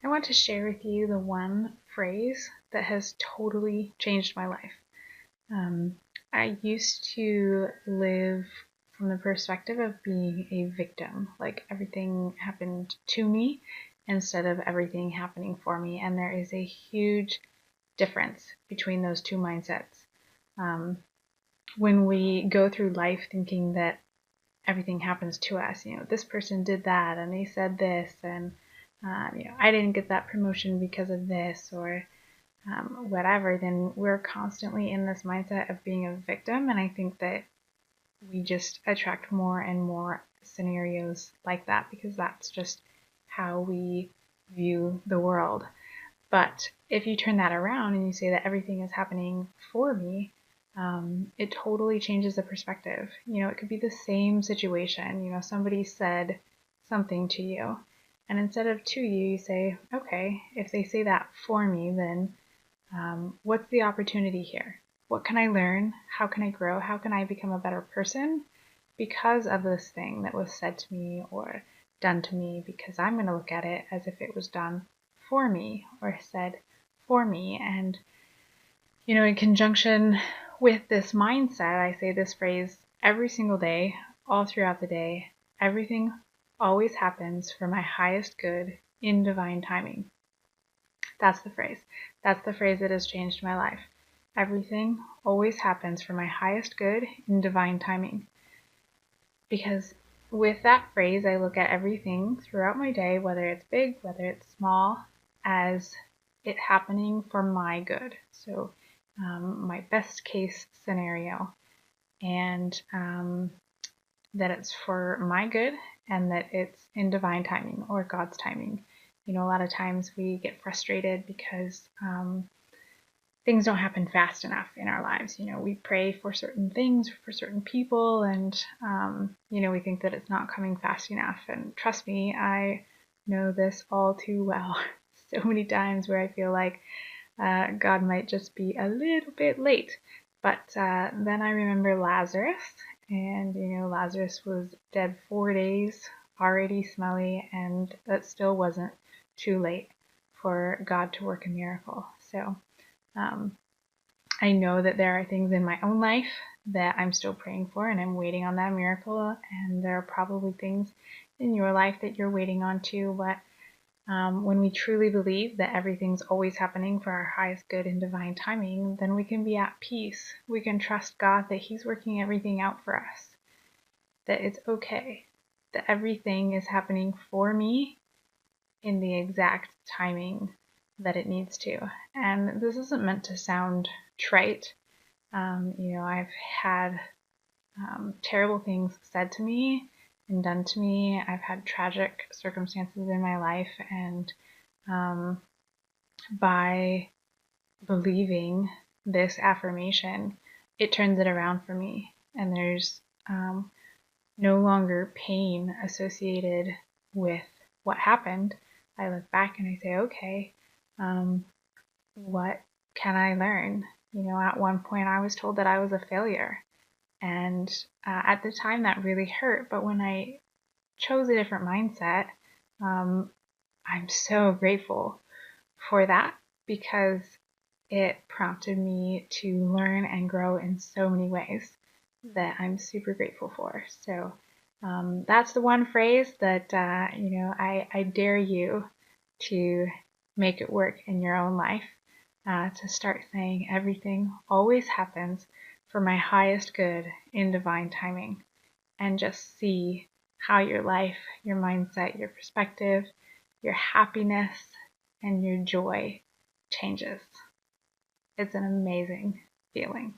I want to share with you the one phrase that has totally changed my life. I used to live from the perspective of being a victim, like everything happened to me instead of everything happening for me. And there is a huge difference between those two mindsets. When we go through life thinking that everything happens to us, this person did that and they said this, and I didn't get that promotion because of this, or whatever, then we're constantly in this mindset of being a victim. And I think that we just attract more and more scenarios like that because that's just how we view the world. But if you turn that around and you say that everything is happening for me, it totally changes the perspective. It could be the same situation. Somebody said something to you, and instead of to you, you say, okay, if they say that for me, then what's the opportunity here? What can I learn? How can I grow? How can I become a better person because of this thing that was said to me or done to me? Because I'm going to look at it as if it was done for me or said for me. And, in conjunction with this mindset, I say this phrase every single day, all throughout the day. Everything always happens for my highest good in divine timing. That's the phrase. That's the phrase that has changed my life. Everything always happens for my highest good in divine timing. Because with that phrase, I look at everything throughout my day, whether it's big, whether it's small, as it happening for my good. So my best case scenario, and that it's for my good and that it's in divine timing or God's timing. A lot of times we get frustrated because things don't happen fast enough in our lives. We pray for certain things for certain people, and we think that it's not coming fast enough. And trust me, I know this all too well. So many times where I feel like God might just be a little bit late. But then I remember Lazarus, and Lazarus was dead 4 days, already smelly, and that still wasn't too late for God to work a miracle. So I know that there are things in my own life that I'm still praying for and I'm waiting on that miracle, and there are probably things in your life that you're waiting on too. But when we truly believe that everything's always happening for our highest good in divine timing, then we can be at peace. We can trust God that He's working everything out for us, that it's okay, that everything is happening for me in the exact timing that it needs to. And this isn't meant to sound trite. I've had terrible things said to me and done to me. I've had tragic circumstances in my life, and by believing this affirmation, it turns it around for me, and there's no longer pain associated with what happened. I look back and I say, okay, what can I learn? At one point I was told that I was a failure, and at the time that really hurt. But when I chose a different mindset, I'm so grateful for that, because it prompted me to learn and grow in so many ways that I'm super grateful for. So that's the one phrase that I dare you to make it work in your own life, to start saying everything always happens for my highest good in divine timing, and just see how your life, your mindset, your perspective, your happiness, and your joy changes. It's an amazing feeling.